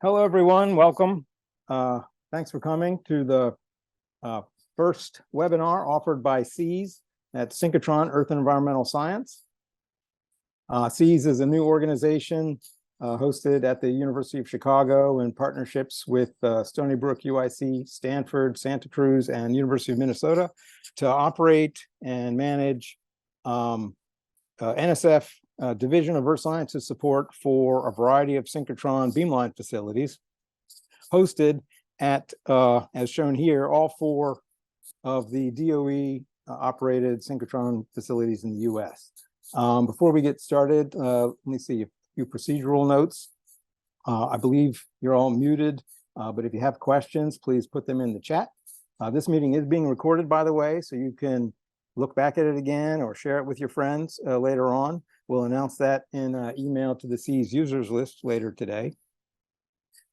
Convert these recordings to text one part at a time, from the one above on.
Hello, everyone. Welcome. Thanks for coming to the first webinar offered by SEAS at Synchrotron Earth and Environmental Science. SEAS is a new organization hosted at the University of Chicago in partnerships with Stony Brook, UIC, Stanford, Santa Cruz, and University of Minnesota to operate and manage NSF Division of Earth Sciences support for a variety of synchrotron beamline facilities hosted at, as shown here, all four of the DOE operated synchrotron facilities in the US. Before we get started, let me see a few procedural notes. I believe you're all muted, but if you have questions, please put them in the chat. This meeting is being recorded, by the way, so you can look back at it again or share it with your friends later on. We'll announce that in an email to the SEAS users list later today.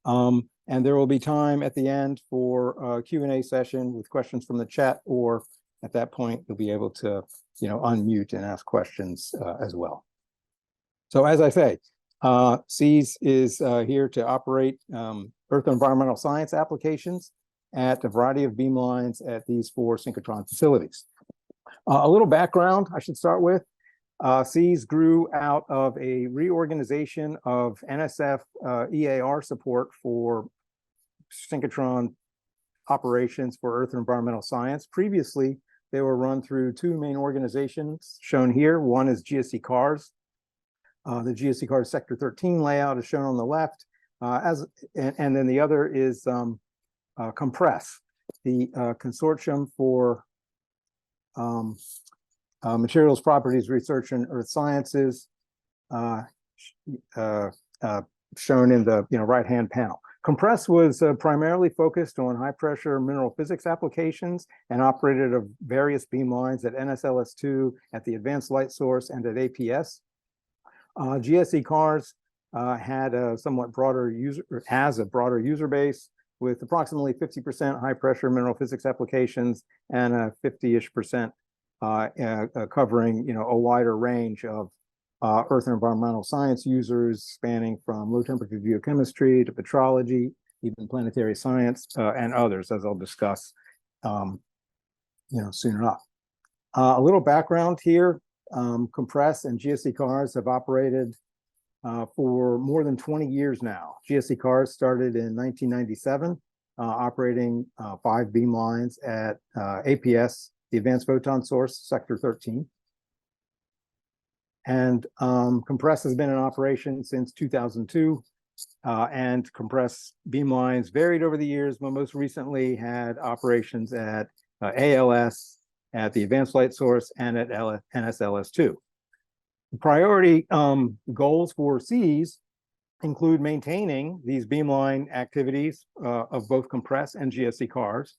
And there will be time at the end for a Q&A session with questions from the chat, or at that point, you'll be able to, unmute and ask questions as well. So as I say, SEAS is here to operate Earth and environmental science applications at a variety of beamlines at these four synchrotron facilities. A little background I should start with. SEAS grew out of a reorganization of NSF EAR support for synchrotron operations for Earth and environmental science. Previously, they were run through two main organizations shown here. One is GSE CARS. The GSE CARS Sector 13 layout is shown on the left, and then the other is Compress, the consortium for materials properties research in earth sciences, shown in the right-hand panel. Compress was primarily focused on high-pressure mineral physics applications and operated of various beamlines at NSLS2, at the Advanced Light Source, and at APS. GSE CARS had a somewhat broader has a broader user base with approximately 50% high-pressure mineral physics applications and a 50-ish% covering a wider range of earth and environmental science users, spanning from low-temperature geochemistry to petrology, even planetary science, and others, as I'll discuss soon enough. A little background here. Compress and GSE CARS have operated for more than 20 years now. GSE CARS started in 1997, operating 5 beamlines at APS, the Advanced Photon Source, Sector 13. And Compress has been in operation since 2002, and Compress beamlines varied over the years, but most recently had operations at ALS, at the Advanced Light Source, and at NSLS2. The priority goals for SEAS include maintaining these beamline activities of both Compress and GSE CARS,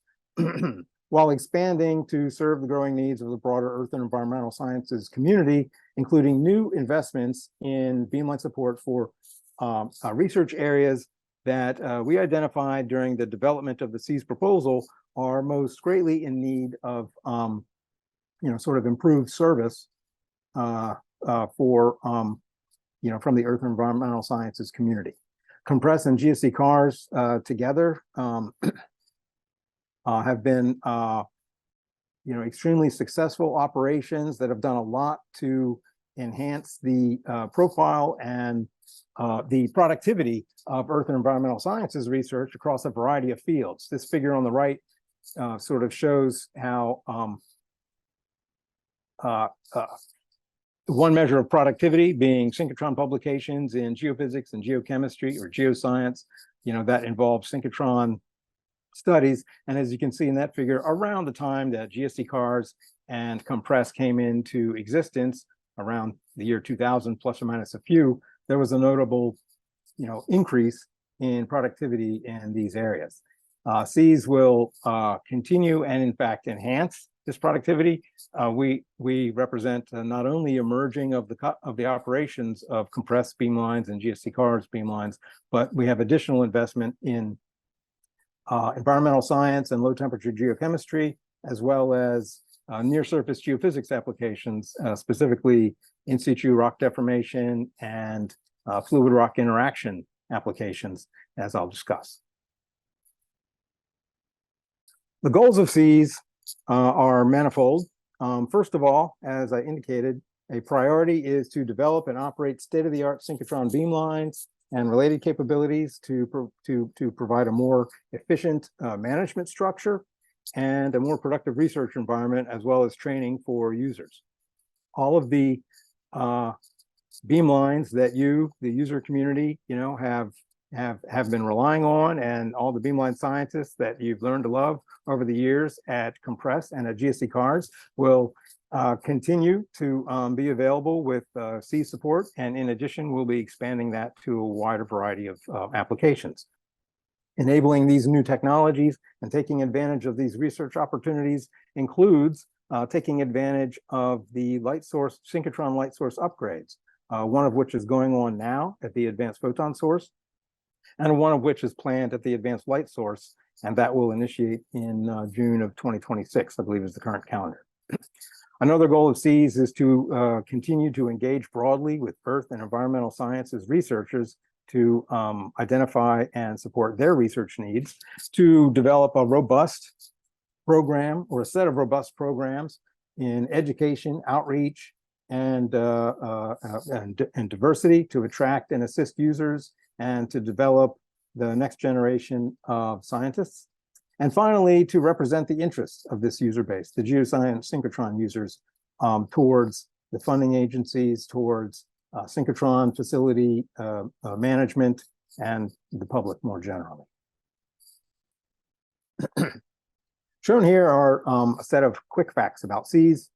while expanding to serve the growing needs of the broader earth and environmental sciences community, including new investments in beamline support for research areas that we identified during the development of the SEAS proposal are most greatly in need of sort of improved service for from the earth and environmental sciences community. Compress and GSE CARS together have been extremely successful operations that have done a lot to enhance the profile and the productivity of earth and environmental sciences research across a variety of fields. This figure on the right sort of shows how one measure of productivity being synchrotron publications in geophysics and geochemistry or geoscience, that involves synchrotron studies. And as you can see in that figure, around the time that GSE CARS and Compress came into existence, around the year 2000, plus or minus a few, there was a notable, increase in productivity in these areas. SEAS will continue and, in fact, enhance this productivity. We represent not only emerging of the operations of Compress beamlines and GSE CARS beamlines, but we have additional investment in environmental science and low-temperature geochemistry, as well as near-surface geophysics applications, specifically in situ rock deformation and fluid rock interaction applications, as I'll discuss. The goals of SEAS are manifold. First of all, as I indicated, a priority is to develop and operate state-of-the-art synchrotron beamlines and related capabilities to provide a more efficient management structure and a more productive research environment, as well as training for users. All of the beamlines that the user community, have been relying on, and all the beamline scientists that you've learned to love over the years at Compress and at GSC Cars will continue to be available with C support, and in addition, we'll be expanding that to a wider variety of applications. Enabling these new technologies and taking advantage of these research opportunities includes taking advantage of the synchrotron light source upgrades, one of which is going on now at the advanced photon source, and one of which is planned at the advanced light source, and that will initiate in June of 2026, I believe is the current calendar. Another goal of SEAS is to continue to engage broadly with earth and environmental sciences researchers to identify and support their research needs, to develop a robust program or a set of robust programs in education, outreach, and diversity to attract and assist users, and to develop the next generation of scientists. And finally, to represent the interests of this user base, the geoscience synchrotron users, towards the funding agencies, towards synchrotron facility management, and the public more generally. Shown here are a set of quick facts about SEAS.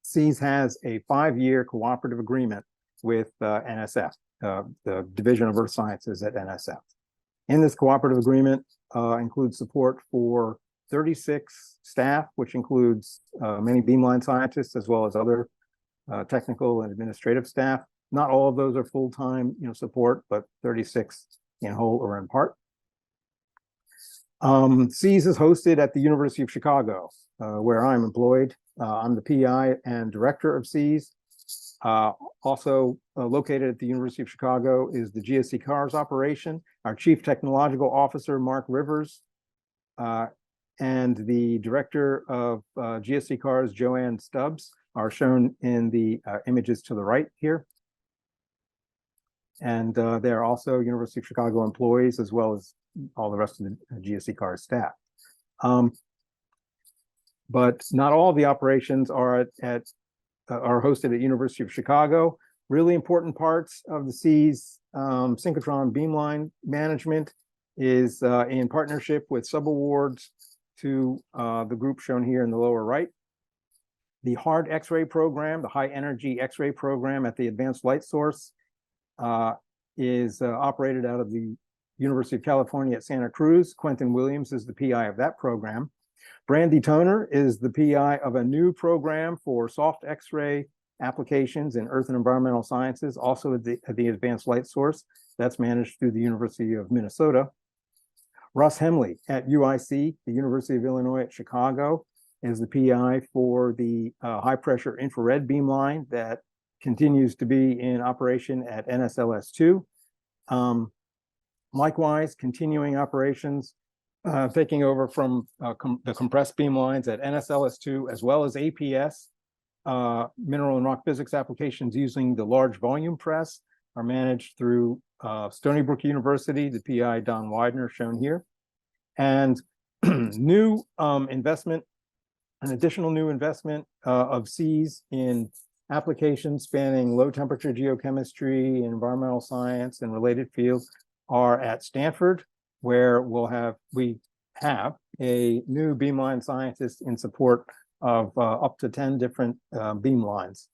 SEAS has a 5-year cooperative agreement with NSF, the Division of Earth Sciences at NSF. In this cooperative agreement includes support for 36 staff, which includes many beamline scientists as well as other technical and administrative staff. Not all of those are full-time, support, but 36 in whole or in part. SEAS is hosted at the University of Chicago, where I'm employed. I'm the PI and director of SEAS. Also located at the University of Chicago is the GSC Cars operation. Our Chief Technological Officer, Mark Rivers, and the Director of GSC Cars, Joanne Stubbs, are shown in the images to the right here. And they're also University of Chicago employees, as well as all the rest of the GSC Cars staff. But not all of the operations are hosted at University of Chicago. Really important parts of the SEAS synchrotron beamline management is in partnership with subawards to the group shown here in the lower right. The hard X-ray program, the high energy X-ray program at the Advanced Light Source is operated out of the University of California at Santa Cruz. Quentin Williams is the PI of that program. Brandy Toner is the PI of a new program for soft X-ray applications in earth and environmental sciences, also at the Advanced Light Source. That's managed through the University of Minnesota. Russ Hemley at UIC, the University of Illinois at Chicago, is the PI for the high-pressure infrared beamline that continues to be in operation at NSLS2. Likewise, continuing operations, taking over from the compressed beamlines at NSLS2, as well as APS, mineral and rock physics applications using the large volume press are managed through Stony Brook University, the PI Don Widener shown here. And new investment, an additional new investment of SEAS in applications spanning low temperature geochemistry, environmental science, and related fields are at Stanford, where we have a new beamline scientist in support of up to 10 different beamlines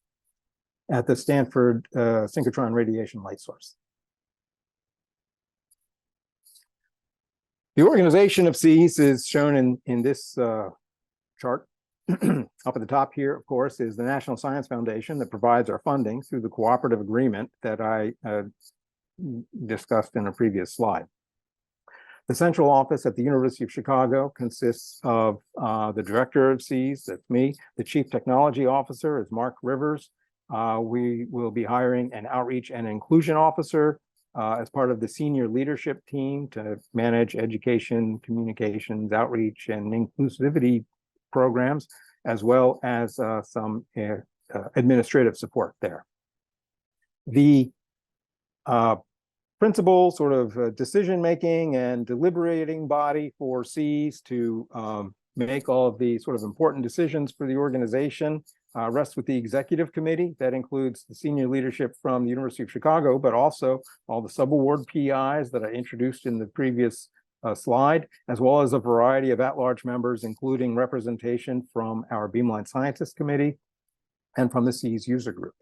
at the Stanford synchrotron radiation light source. The organization of SEAS is shown in this chart. Up at the top here, of course, is the National Science Foundation that provides our funding through the cooperative agreement that I discussed in a previous slide. The central office at the University of Chicago consists of the director of SEAS, that's me. The chief technology officer is Mark Rivers. We will be hiring an outreach and inclusion officer as part of the senior leadership team to manage education, communications, outreach, and inclusivity programs, as well as some administrative support there. The principal sort of decision-making and deliberating body for Cs to make all of the sort of important decisions for the organization rests with the executive committee. That includes the senior leadership from the University of Chicago, but also all the subaward PIs that I introduced in the previous slide, as well as a variety of at-large members, including representation from our Beamline Scientist Committee and from the Cs user group.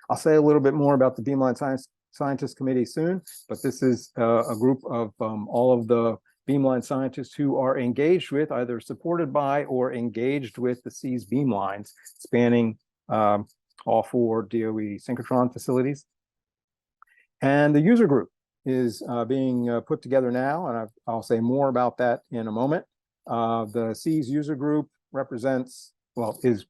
I'll say a little bit more about the Beamline Scientist Committee soon, but this is a group of all of the Beamline scientists who are engaged with, either supported by or engaged with the Cs beamlines, spanning all 4 DOE synchrotron facilities. And the user group is being put together now, and I'll say more about that in a moment. The Cs user group represents, well, is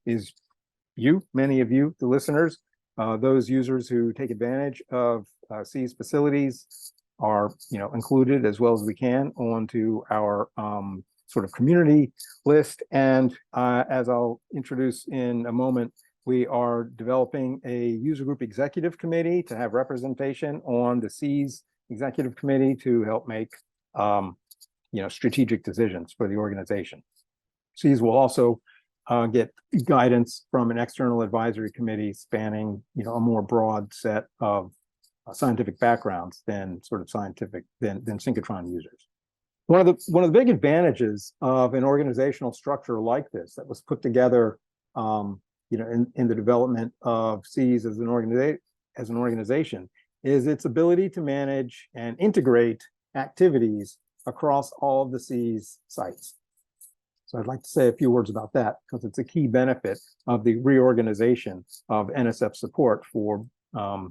you, many of you, the listeners. Those users who take advantage of Cs facilities are, included as well as we can onto our sort of community list. And as I'll introduce in a moment, we are developing a user group executive committee to have representation on the Cs executive committee to help make, strategic decisions for the organization. Cs will also get guidance from an external advisory committee spanning, a more broad set of scientific backgrounds than synchrotron users. One of the big advantages of an organizational structure like this that was put together, in the development of Cs as an organization is its ability to manage and integrate activities across all of the Cs sites. So I'd like to say a few words about that because it's a key benefit of the reorganization of NSF support for Earth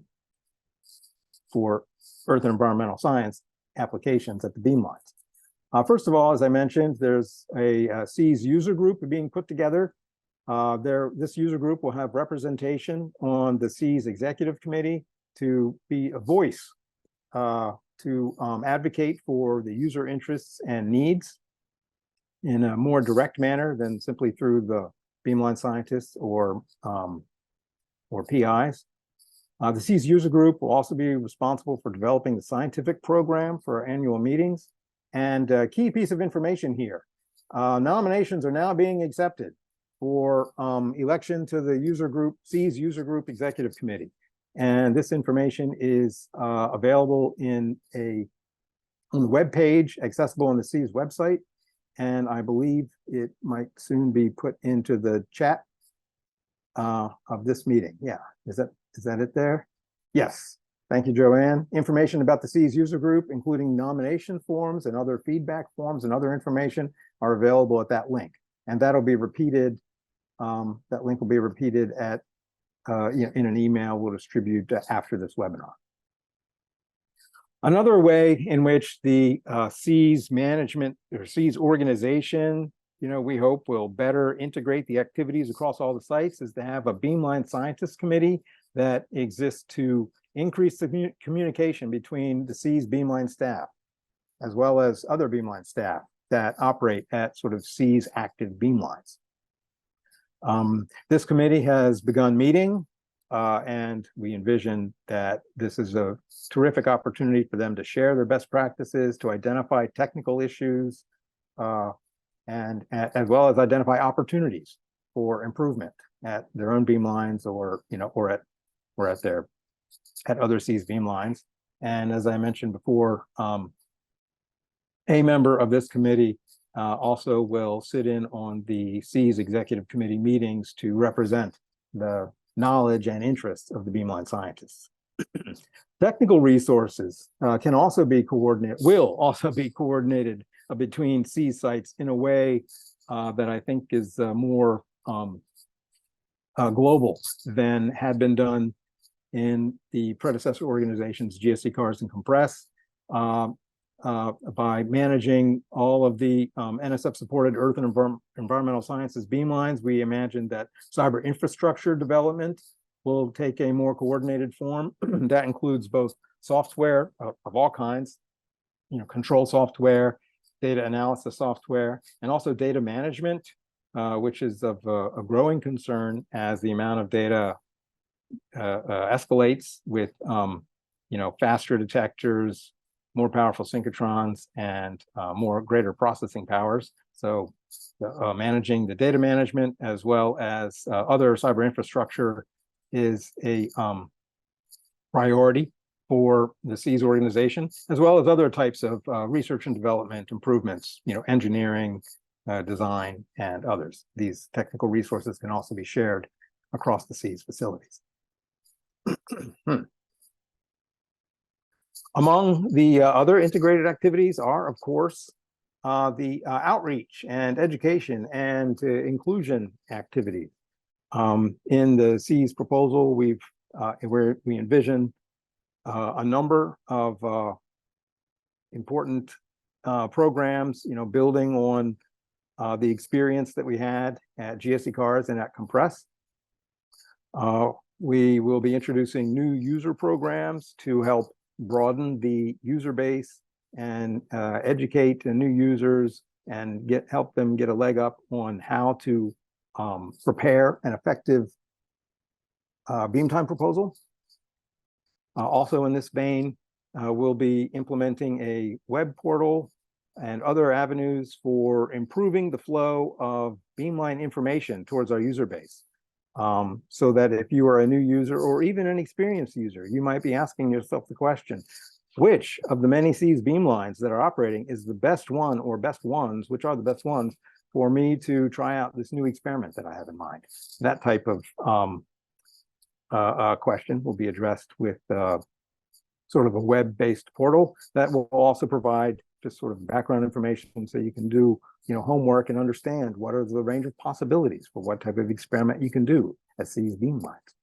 and environmental science applications at the beamlines. First of all, as I mentioned, there's a Cs user group being put together. This user group will have representation on the Cs executive committee to be a voice to advocate for the user interests and needs in a more direct manner than simply through the beamline scientists or PIs. The Cs user group will also be responsible for developing the scientific program for our annual meetings. And a key piece of information here, nominations are now being accepted for election to the Cs user group executive committee. And this information is available on the web page, accessible on the Cs website. And I believe it might soon be put into the chat of this meeting. Yeah, is that it there? Yes. Thank you, Joanne. Information about the Cs user group, including nomination forms and other feedback forms and other information, are available at that link. And that'll be repeated. That link will be repeated at in an email we'll distribute after this webinar. Another way in which the Cs management or Cs organization, we hope will better integrate the activities across all the sites is to have a Beamline Scientists Committee that exists to increase the communication between the Cs Beamline staff, as well as other Beamline staff that operate at sort of Cs active beamlines. This committee has begun meeting, and we envision that this is a terrific opportunity for them to share their best practices, to identify technical issues, and as well as identify opportunities for improvement at their own beamlines or at other Cs beamlines. And as I mentioned before, a member of this committee also will sit in on the Cs executive committee meetings to represent the knowledge and interests of the beamline scientists. Technical resources will also be coordinated between Cs sites in a way that I think is more global than had been done in the predecessor organizations, GSC, CARS, and Compress. By managing all of the NSF-supported Earth and environmental sciences beamlines, we imagine that cyber infrastructure development will take a more coordinated form. That includes both software of all kinds, control software, data analysis software, and also data management, which is of a growing concern as the amount of data escalates with faster detectors, more powerful synchrotrons, and greater processing powers. So managing the data management as well as other cyber infrastructure is a priority for the SEAS organization, as well as other types of research and development improvements, engineering, design, and others. These technical resources can also be shared across the SEAS facilities. Among the other integrated activities are, of course, the outreach and education and inclusion activities. In the SEAS proposal, we envision a number of important programs, building on the experience that we had at GSE Cars and at Compress. We will be introducing new user programs to help broaden the user base and educate the new users and help them get a leg up on how to prepare an effective beam time proposal. Also in this vein, we'll be implementing a web portal and other avenues for improving the flow of beamline information towards our user base. So that if you are a new user or even an experienced user, you might be asking yourself the question, which of the many SEAS beamlines that are operating is the best one or best ones, which are the best ones for me to try out this new experiment that I have in mind? That type of question will be addressed with sort of a web-based portal that will also provide just sort of background information so you can do homework and understand what are the range of possibilities for what type of experiment you can do at SEAS beamlines.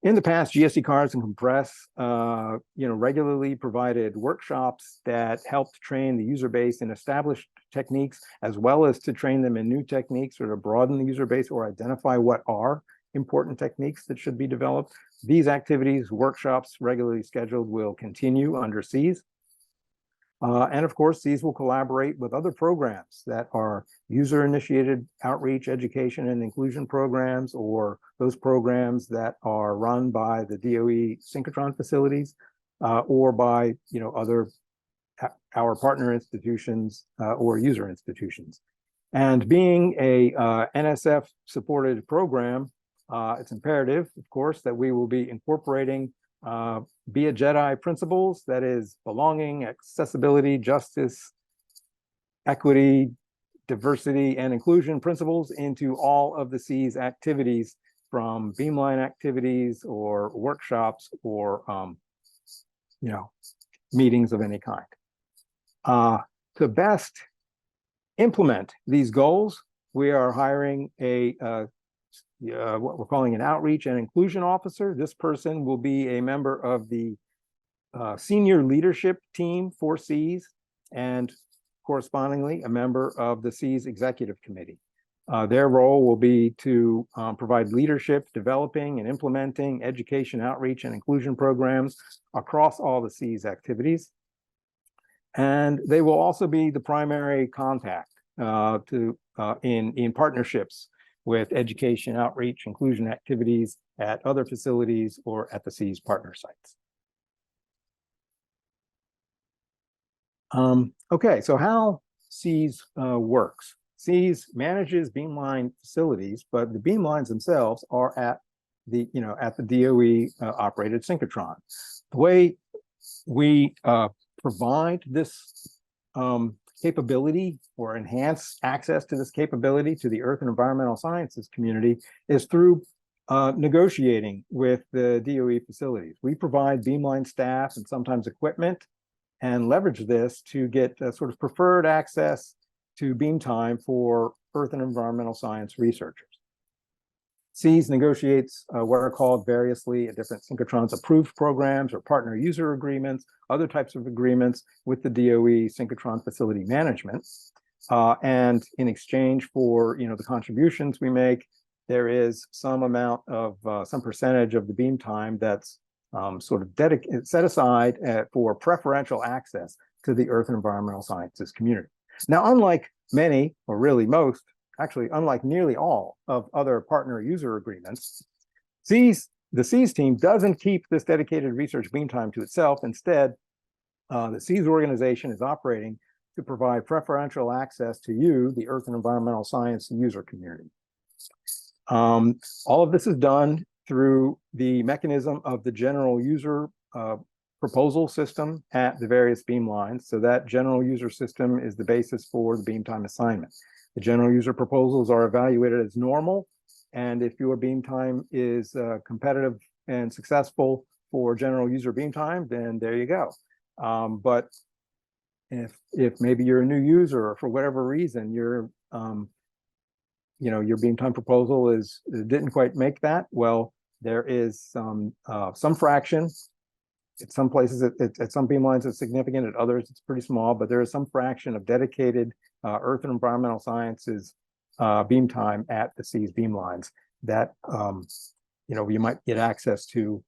In the past, GSE Cars and Compress regularly provided workshops that helped train the user base in established techniques, as well as to train them in new techniques or to broaden the user base or identify what are important techniques that should be developed. These activities, workshops regularly scheduled, will continue under SEAS. And of course, SEAS will collaborate with other programs that are user-initiated outreach, education, and inclusion programs, or those programs that are run by the DOE synchrotron facilities, or by other our partner institutions or user institutions. And being a NSF-supported program, it's imperative, of course, that we will be incorporating Be a Jedi principles, that is belonging, accessibility, justice, equity, diversity, and inclusion principles into all of the SEAS activities, from beamline activities or workshops or meetings of any kind. To best implement these goals, we are hiring what we're calling an outreach and inclusion officer. This person will be a member of the senior leadership team for SEAS and correspondingly a member of the SEAS executive committee. Their role will be to provide leadership, developing and implementing education, outreach, and inclusion programs across all the SEAS activities. And they will also be the primary contact in partnerships with education, outreach, inclusion activities at other facilities or at the SEAS partner sites. Okay, so how SEAS works. SEAS manages beamline facilities, but the beamlines themselves are at the DOE operated synchrotron. The way we provide this capability or enhance access to this capability to the Earth and Environmental Sciences community is through negotiating with the DOE facilities. We provide beamline staff and sometimes equipment and leverage this to get sort of preferred access to beam time for Earth and Environmental Science researchers. SEAS negotiates what are called variously different synchrotrons approved programs or partner user agreements, other types of agreements with the DOE synchrotron facility management. And in exchange for the contributions we make, there is some amount of some percentage of the beam time that's sort of set aside for preferential access to the Earth and Environmental Sciences community. Now, unlike many, or really most, actually, unlike nearly all of other partner user agreements, the SEAS team doesn't keep this dedicated research beam time to itself. Instead, the SEAS organization is operating to provide preferential access to you, the Earth and Environmental Science user community. All of this is done through the mechanism of the general user proposal system at the various beam lines. So that general user system is the basis for the beam time assignment. The general user proposals are evaluated as normal, and if your beam time is competitive and successful for general user beam time, then there you go. But if maybe you're a new user, or for whatever reason your beam time proposal didn't quite make that, well, there is some fraction. At some places, at some beam lines, it's significant. At others, it's pretty small. But there is some fraction of dedicated Earth and Environmental Sciences beam time at the SEAS beam lines that you might get access to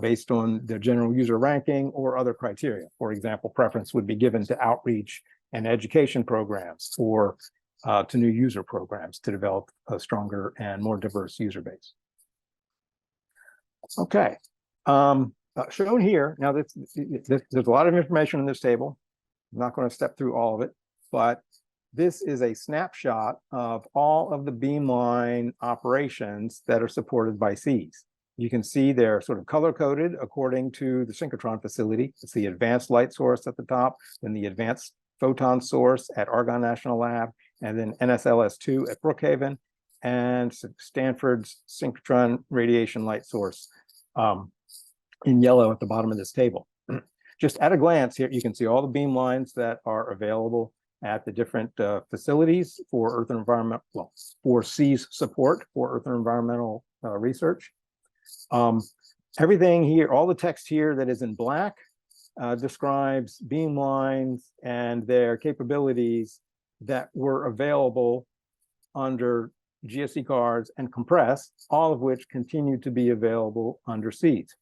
based on the general user ranking or other criteria. For example, preference would be given to outreach and education programs, or to new user programs to develop a stronger and more diverse user base. Okay. Shown here, now there's a lot of information in this table. I'm not going to step through all of it, but this is a snapshot of all of the beamline operations that are supported by SEAS. You can see they're sort of color-coded according to the synchrotron facility. It's the advanced light source at the top, then the advanced photon source at Argonne National Lab, and then NSLS2 at Brookhaven, and Stanford's synchrotron radiation light source in yellow at the bottom of this table. Just at a glance here, you can see all the beam lines that are available at the different facilities for Earth and Environment, well, for SEAS support for Earth and Environmental research. Everything here, all the text here that is in black describes beam lines and their capabilities that were available under GSE cards and Compress, all of which continue to be available under SEAS.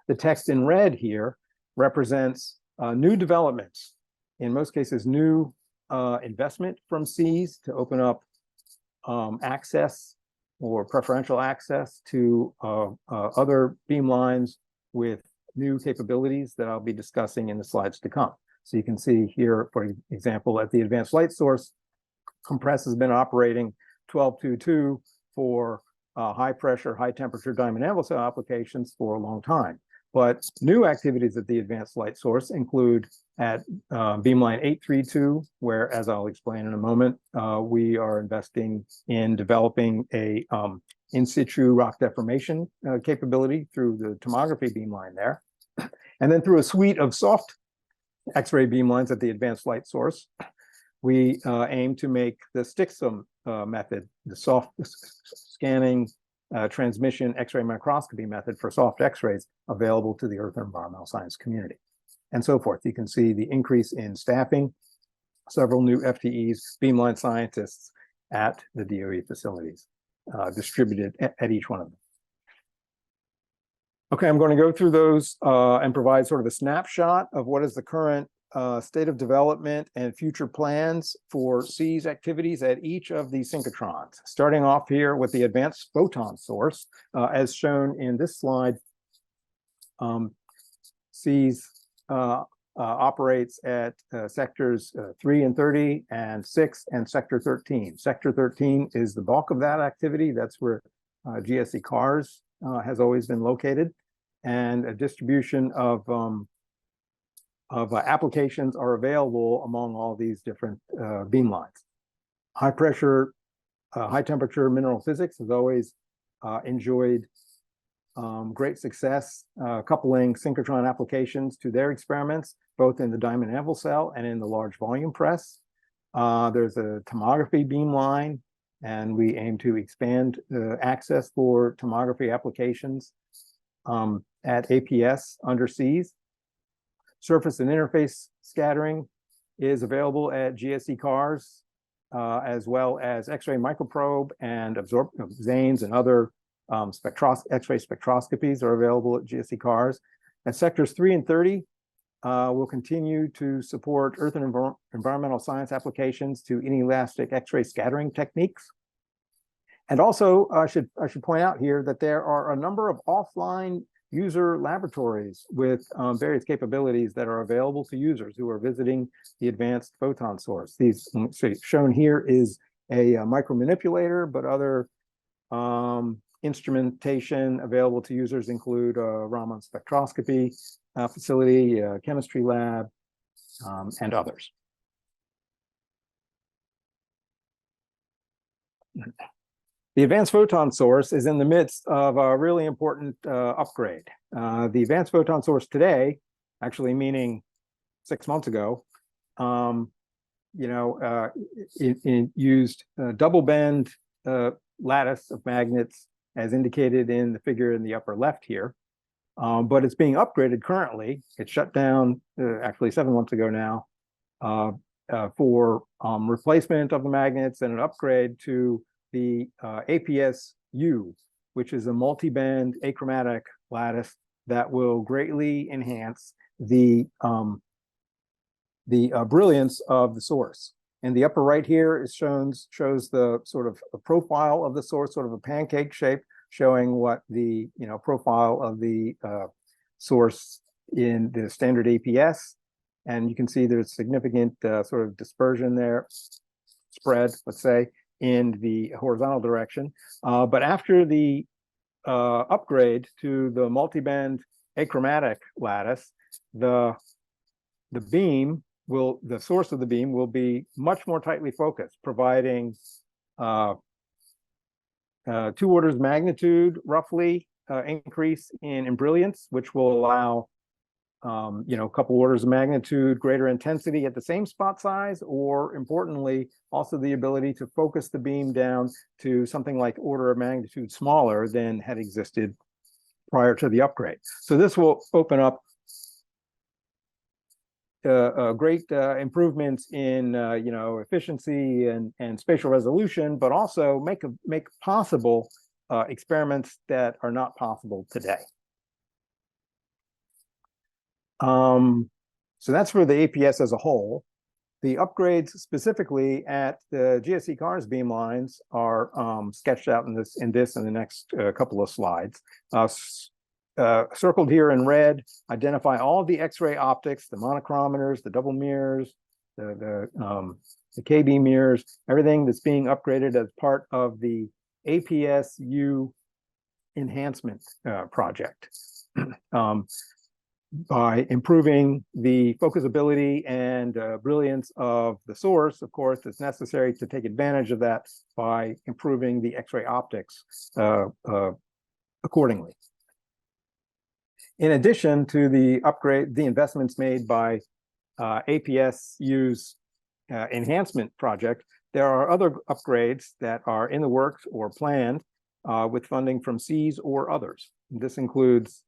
The text in red here represents new developments, in most cases new investment from SEAS to open up access or preferential access to other beam lines with new capabilities that I'll be discussing in the slides to come. So you can see here, for example, at the advanced light source, Compress has been operating 1222 for high pressure, high temperature diamond anvil cell applications for a long time. But new activities at the advanced light source include at beamline 832, where, as I'll explain in a moment, we are investing in developing a in situ rock deformation capability through the tomography beamline there. And then through a suite of soft X-ray beamlines at the advanced light source, we aim to make the STIXM method, the soft scanning transmission X-ray microscopy method for soft X-rays, available to the Earth and Environmental Science community, and so forth. You can see the increase in staffing, several new FTEs, beamline scientists at the DOE facilities, distributed at each one of them. Okay, I'm going to go through those and provide sort of a snapshot of what is the current state of development and future plans for SEAS activities at each of these synchrotrons. Starting off here with the advanced photon source, as shown in this slide, SEAS operates at sectors 3 and 30 and 6 and sector 13. Sector 13 is the bulk of that activity. That's where GSE CARS has always been located, and a distribution of applications are available among all these different beam lines. High pressure, high temperature mineral physics has always enjoyed great success coupling synchrotron applications to their experiments, both in the diamond anvil cell and in the large volume press. There's a tomography beam line, and we aim to expand access for tomography applications at APS under SEAS. Surface and interface scattering is available at GSE CARS, as well as X-ray microprobe and ZANES and other X-ray spectroscopies are available at GSE Cars. And sectors 3 and 30 will continue to support earth and environmental science applications to inelastic X-ray scattering techniques. And also, I should point out here that there are a number of offline user laboratories with various capabilities that are available to users who are visiting the advanced photon source. These shown here is a micromanipulator, but other instrumentation available to users include Raman spectroscopy facility, chemistry lab, and others. The Advanced Photon Source is in the midst of a really important upgrade. The Advanced Photon Source today, actually meaning 6 months ago, it used double bend lattice of magnets as indicated in the figure in the upper left here. But it's being upgraded currently. It shut down actually 7 months ago now for replacement of the magnets and an upgrade to the APS-U, which is a multi-band achromatic lattice that will greatly enhance the brilliance of the source. And the upper right here shows the sort of a profile of the source, sort of a pancake shape, showing what the profile of the source in the standard APS. And you can see there's significant sort of dispersion there, spread, let's say, in the horizontal direction. But after the upgrade to the multi-band achromatic lattice, the source of the beam will be much more tightly focused, providing 2 orders of magnitude, roughly, increase in brilliance, which will allow a couple orders of magnitude greater intensity at the same spot size, or importantly, also the ability to focus the beam down to something like order of magnitude smaller than had existed prior to the upgrade. So this will open up great improvements in efficiency and spatial resolution, but also make possible experiments that are not possible today. So that's for the APS as a whole. The upgrades specifically at the GSE Cars beamlines are sketched out in the next couple of slides. Circled here in red, identify all of the X-ray optics, the monochrometers, the double mirrors, the KB mirrors, everything that's being upgraded as part of the APS-U enhancement project. By improving the focusability and brilliance of the source, of course, it's necessary to take advantage of that by improving the X-ray optics accordingly. In addition to the investments made by APS-U's enhancement project, there are other upgrades that are in the works or planned with funding from SEAS or others. This includes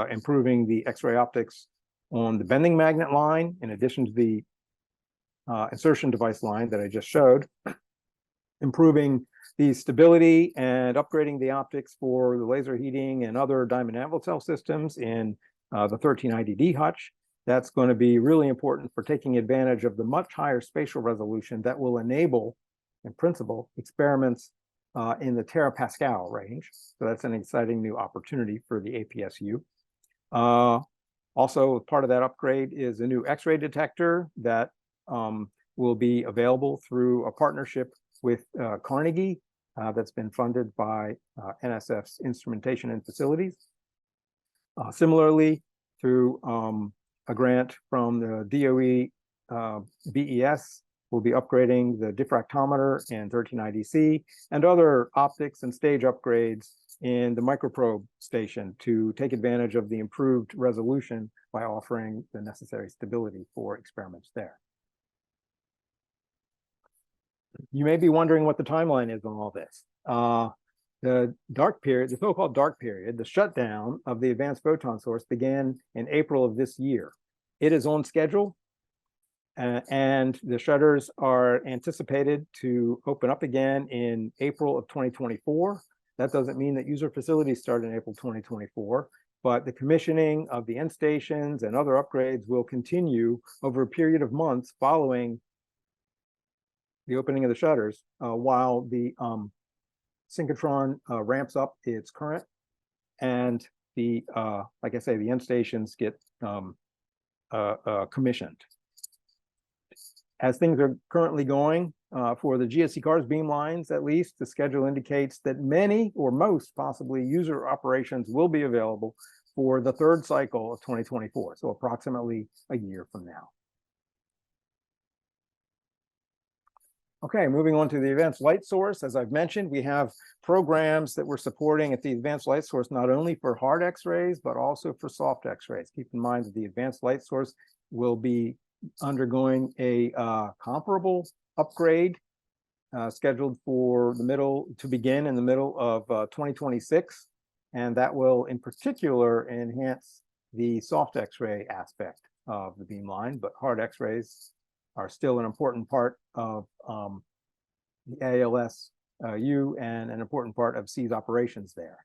improving the X-ray optics on the bending magnet line, in addition to the insertion device line that I just showed, improving the stability and upgrading the optics for the laser heating and other diamond anvil cell systems in the 1390D hutch. That's going to be really important for taking advantage of the much higher spatial resolution that will enable, in principle, experiments in the terapascal range. So that's an exciting new opportunity for the APS-U. Also, part of that upgrade is a new X-ray detector that will be available through a partnership with Carnegie that's been funded by NSF's Instrumentation and Facilities. Similarly, through a grant from the DOE BES, we'll be upgrading the diffractometer and 1390C and other optics and stage upgrades in the microprobe station to take advantage of the improved resolution by offering the necessary stability for experiments there. You may be wondering what the timeline is on all this. The dark period, the so-called dark period, the shutdown of the Advanced Photon Source began in April of this year. It is on schedule, and the shutters are anticipated to open up again in April of 2024. That doesn't mean that user facilities start in April 2024, but the commissioning of the end stations and other upgrades will continue over a period of months following the opening of the shutters, while the synchrotron ramps up its current, and the like I say, the end stations get commissioned. As things are currently going for the GSC cars beam lines, at least the schedule indicates that many or most possibly user operations will be available for the third cycle of 2024, so approximately a year from now. Okay, moving on to the Advanced Light Source. As I've mentioned, we have programs that we're supporting at the Advanced Light Source, not only for hard X-rays, but also for soft X-rays. Keep in mind that the Advanced Light Source will be undergoing a comparable upgrade scheduled for to begin in the middle of 2026. And that will in particular enhance the soft X-ray aspect of the beamline, but hard X-rays are still an important part of the ALSU and an important part of SEA's operations there.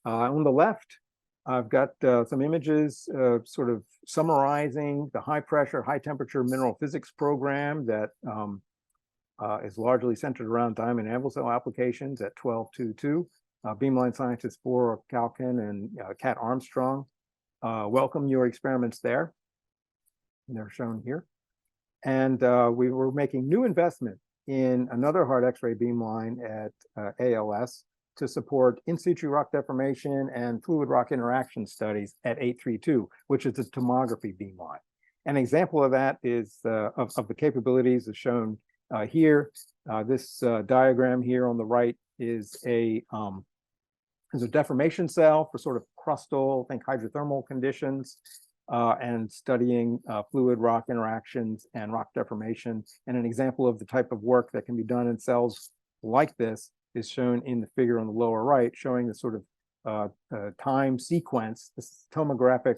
On the left, I've got some images sort of summarizing the high pressure, high temperature mineral physics program that is largely centered around diamond anvil cell applications at 1222. Beamline scientists Bora Kalkin and Kat Armstrong welcome your experiments there. And they're shown here. And we were making new investment in another hard X-ray beamline at ALS to support in situ rock deformation and fluid rock interaction studies at 832, which is a tomography beamline. An example of that is of the capabilities is shown here. This diagram here on the right is a deformation cell for sort of crustal, think hydrothermal conditions, and studying fluid rock interactions and rock deformation. And an example of the type of work that can be done in cells like this is shown in the figure on the lower right, showing the sort of time sequence. This is tomographic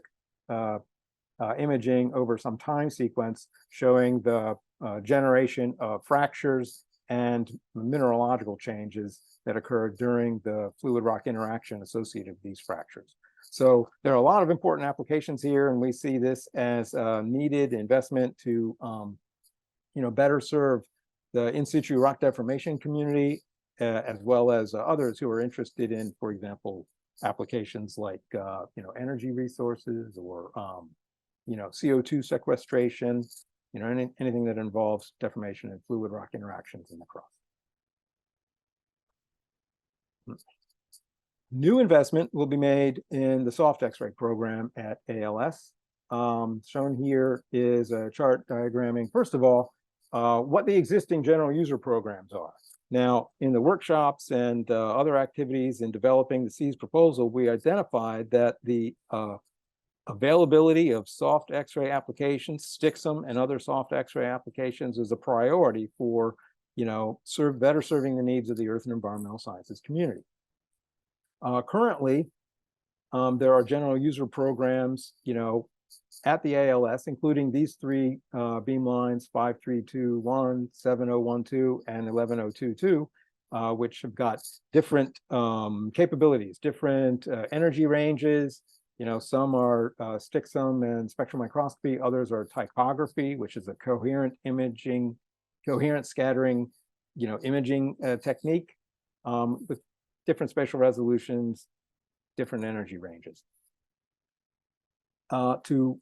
imaging over some time sequence, showing the generation of fractures and mineralogical changes that occur during the fluid rock interaction associated with these fractures. So there are a lot of important applications here, and we see this as a needed investment to better serve the in situ rock deformation community, as well as others who are interested in, for example, applications like energy resources or CO2 sequestration, anything that involves deformation and fluid rock interactions in the crust. New investment will be made in the soft X-ray program at ALS. Shown here is a chart diagramming, first of all, what the existing general user programs are. Now, in the workshops and other activities in developing the SEA's proposal, we identified that the availability of soft X-ray applications, STXM and other soft X-ray applications is a priority for, better serving the needs of the Earth and Environmental Sciences community. Currently, there are general user programs, at the ALS, including these three beamlines, 5321, 7012, and 11022, which have got different capabilities, different energy ranges. Some are STXM and spectral microscopy, others are tychography, which is a coherent scattering, imaging technique with different spatial resolutions, different energy ranges. To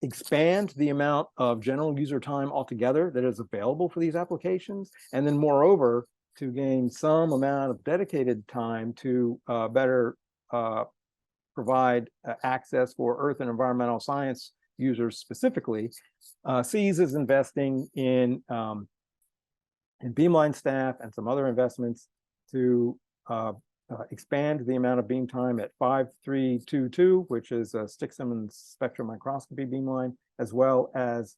expand the amount of general user time altogether that is available for these applications, and then moreover, to gain some amount of dedicated time to better provide access for Earth and environmental science users specifically, SEAS is investing in beamline staff and some other investments to expand the amount of beam time at 5322, which is a STXM and spectral microscopy beamline, as well as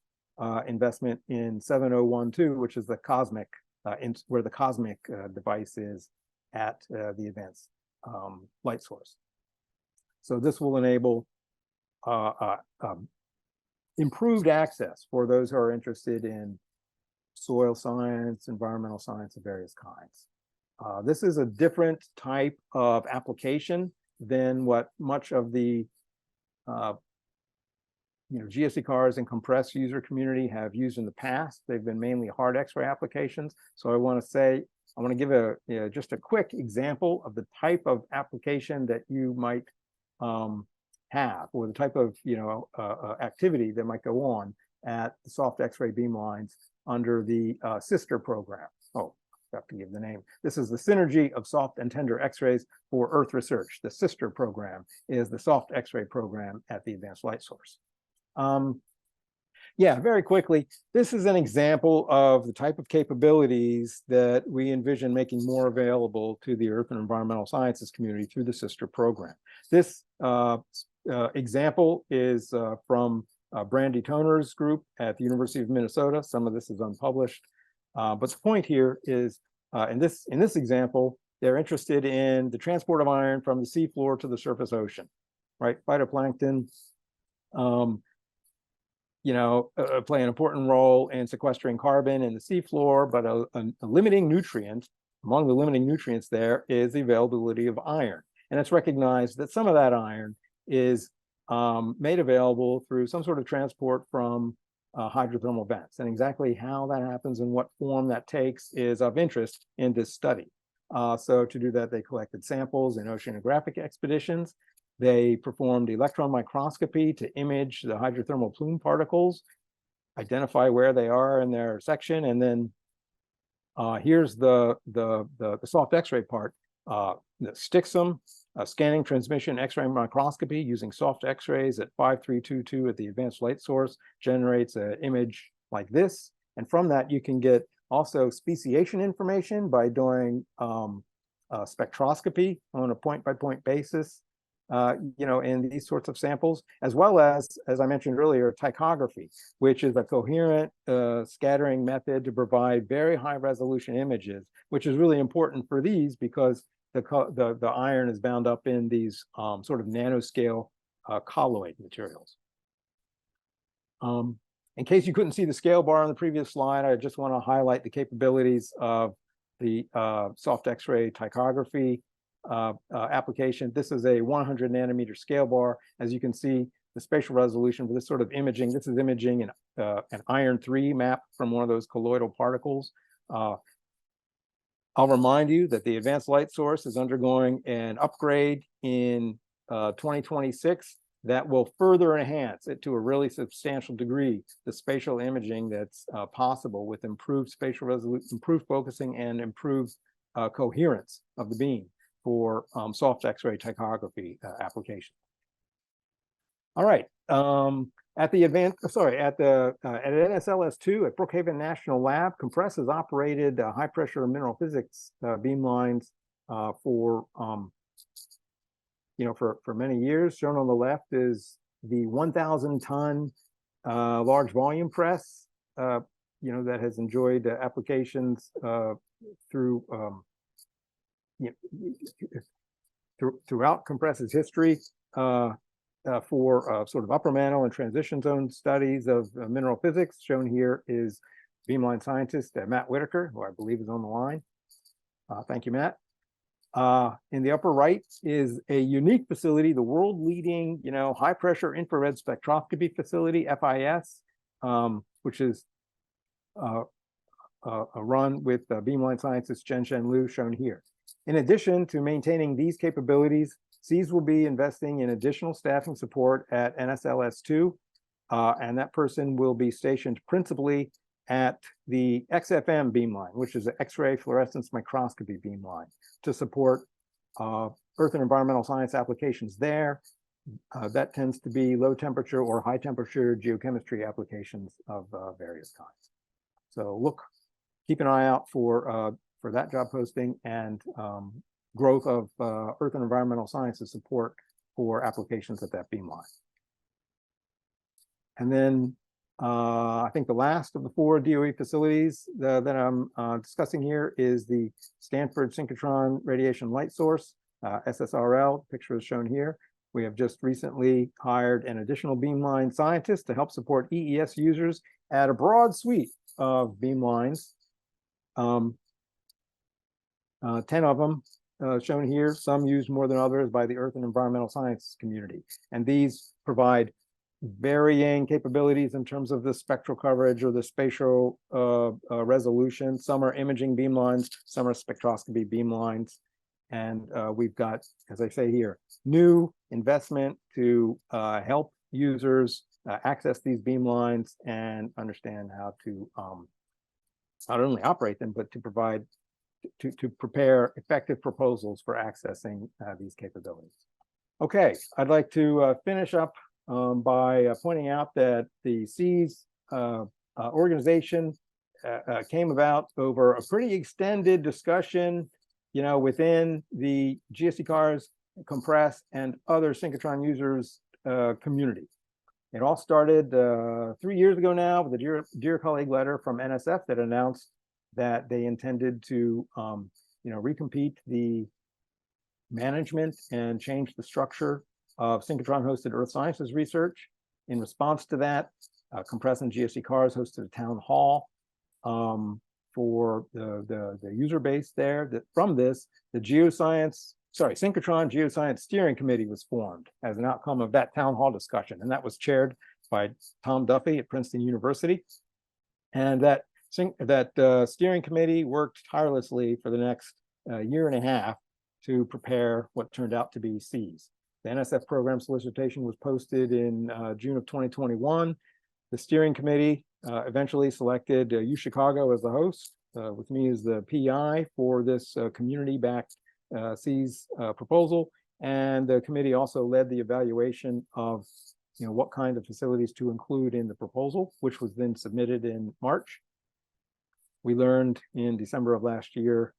investment in 7012, which is the cosmic, where the cosmic device is at the advanced light source. So this will enable improved access for those who are interested in soil science, environmental science of various kinds. This is a different type of application than what much of the GSE cars and compressed user community have used in the past. They've been mainly hard X-ray applications. So I want to give just a quick example of the type of application that you might have, or the type of activity that might go on at the soft X-ray beamlines under the sister program. Oh, I have to give the name. This is the Synergy of Soft and Tender X-rays for Earth Research. The sister program is the soft X-ray program at the Advanced Light Source. Yeah, very quickly, this is an example of the type of capabilities that we envision making more available to the Earth and Environmental Sciences community through the sister program. This example is from Brandy Toner's group at the University of Minnesota. Some of this is unpublished, but the point here is, in this example, they're interested in the transport of iron from the seafloor to the surface ocean, right? Phytoplankton play an important role in sequestering carbon in the seafloor, but a limiting nutrient, among the limiting nutrients there is the availability of iron. And it's recognized that some of that iron is made available through some sort of transport from hydrothermal vents. And exactly how that happens and what form that takes is of interest in this study. So to do that, they collected samples in oceanographic expeditions. They performed electron microscopy to image the hydrothermal plume particles, identify where they are in their section, and then here's the soft X-ray part. The STIXM, scanning transmission X-ray microscopy using soft X-rays at 5322 at the Advanced Light Source generates an image like this. And from that, you can get also speciation information by doing spectroscopy on a point-by-point basis. In these sorts of samples, as well as I mentioned earlier, tychography, which is a coherent scattering method to provide very high resolution images, which is really important for these because the iron is bound up in these sort of nanoscale colloid materials. In case you couldn't see the scale bar on the previous slide, I just want to highlight the capabilities of the soft X-ray tychography application. This is a 100 nanometer scale bar. As you can see, the spatial resolution for this sort of imaging, this is imaging an iron 3 map from one of those colloidal particles. I'll remind you that the Advanced Light Source is undergoing an upgrade in 2026 that will further enhance it to a really substantial degree, the spatial imaging that's possible with improved spatial resolution, improved focusing, and improved coherence of the beam for soft X-ray tychography application. All right, at NSLS2 at Brookhaven National Lab, Compress has operated high pressure mineral physics beam lines for many years. Shown on the left is the 1,000 ton large volume press, that has enjoyed applications throughout Compress's history for sort of upper mantle and transition zone studies of mineral physics. Shown here is beamline scientist Matt Whitaker, who I believe is on the line. Thank you, Matt. In the upper right is a unique facility, the world leading, high pressure infrared spectroscopy facility, FIS, which is run with beamline scientist Zhenshen Liu, shown here. In addition to maintaining these capabilities, SEAS will be investing in additional staffing support at NSLS2, and that person will be stationed principally at the XFM beamline, which is an X-ray fluorescence microscopy beamline, to support Earth and environmental science applications there. That tends to be low temperature or high temperature geochemistry applications of various kinds. So keep an eye out for that job posting and growth of Earth and environmental sciences support for applications at that beamline. And then I think the last of the 4 DOE facilities that I'm discussing here is the Stanford Synchrotron Radiation Light Source, SSRL. Picture is shown here. We have just recently hired an additional beamline scientist to help support EES users at a broad suite of beamlines. 10 of them shown here, some used more than others by the Earth and Environmental Science community. And these provide varying capabilities in terms of the spectral coverage or the spatial resolution. Some are imaging beamlines, some are spectroscopy beamlines. And we've got, as I say here, new investment to help users access these beamlines and understand how to not only operate them, but to provide, to prepare effective proposals for accessing these capabilities. Okay, I'd like to finish up by pointing out that the SEAS organization came about over a pretty extended discussion, within the GSC Cars, Compress, and other synchrotron users community. It all started 3 years ago now with a dear colleague letter from NSF that announced that they intended to, recompete the management and change the structure of synchrotron-hosted Earth Sciences research. In response to that, Compress and GSC Cars hosted a town hall for the user base there. From this, the Synchrotron Geoscience Steering Committee was formed as an outcome of that town hall discussion, and that was chaired by Tom Duffy at Princeton University. And that steering committee worked tirelessly for the next year and a half to prepare what turned out to be SEAS. The NSF program solicitation was posted in June of 2021. The steering committee eventually selected UChicago as the host, with me as the PI for this community-backed SEAS proposal. And the committee also led the evaluation of what kind of facilities to include in the proposal, which was then submitted in March. We learned in December of last year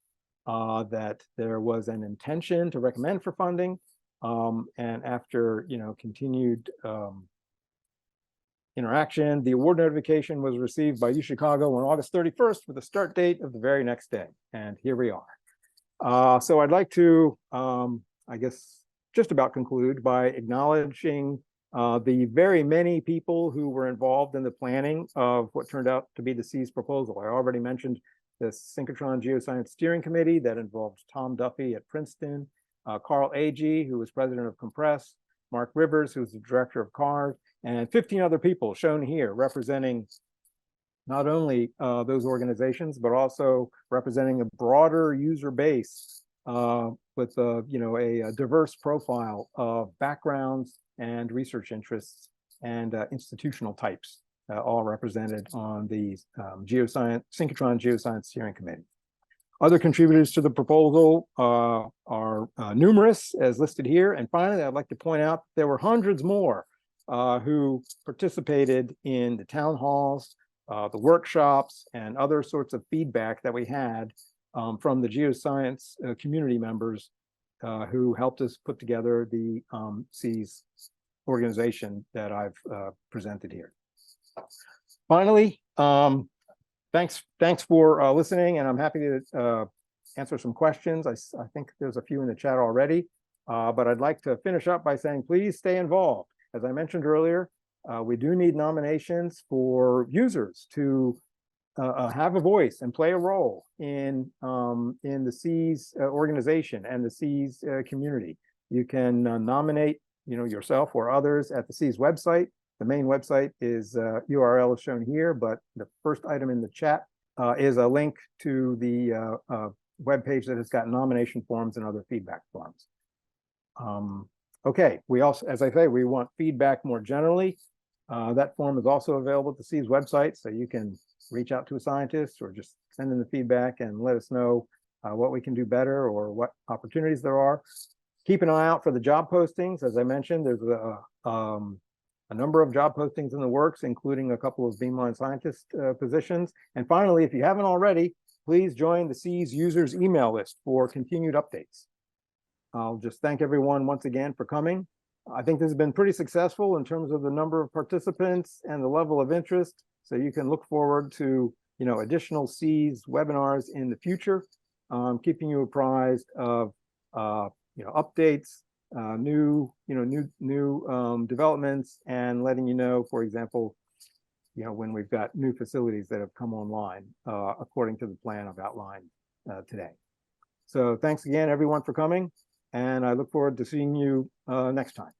that there was an intention to recommend for funding. And after continued interaction, the award notification was received by UChicago on August 31st with a start date of the very next day. And here we are. So I'd like to, I guess, just about conclude by acknowledging the very many people who were involved in the planning of what turned out to be the SEAS proposal. I already mentioned the Synchrotron Geoscience Steering Committee that involved Tom Duffy at Princeton, Carl Agee, who was president of Compress, Mark Rivers, who was the director of CARS, and 15 other people shown here representing not only those organizations, but also representing a broader user base with a diverse profile of backgrounds and research interests and institutional types, all represented on the Synchrotron Geoscience Steering Committee. Other contributors to the proposal are numerous, as listed here. And finally, I'd like to point out there were hundreds more who participated in the town halls, the workshops, and other sorts of feedback that we had from the geoscience community members who helped us put together the SEAS organization that I've presented here. Finally, thanks for listening, and I'm happy to answer some questions. I think there's a few in the chat already, but I'd like to finish up by saying, please stay involved. As I mentioned earlier, we do need nominations for users to have a voice and play a role in the SEAS organization and the SEAS community. You can nominate yourself or others at the SEAS website. The main website is URL is shown here, but the first item in the chat is a link to the web page that has got nomination forms and other feedback forms. Okay, we also, as I say, we want feedback more generally. That form is also available at the SEAS website, so you can reach out to a scientist or just send in the feedback and let us know what we can do better or what opportunities there are. Keep an eye out for the job postings. As I mentioned, there's a number of job postings in the works, including a couple of beamline scientist positions. And finally, if you haven't already, please join the SEAS users email list for continued updates. I'll just thank everyone once again for coming. I think this has been pretty successful in terms of the number of participants and the level of interest. So you can look forward to additional SEAS webinars in the future, keeping you apprised of updates, new developments, and letting you know, for example, when we've got new facilities that have come online according to the plan I've outlined today. So thanks again, everyone, for coming, and I look forward to seeing you next time.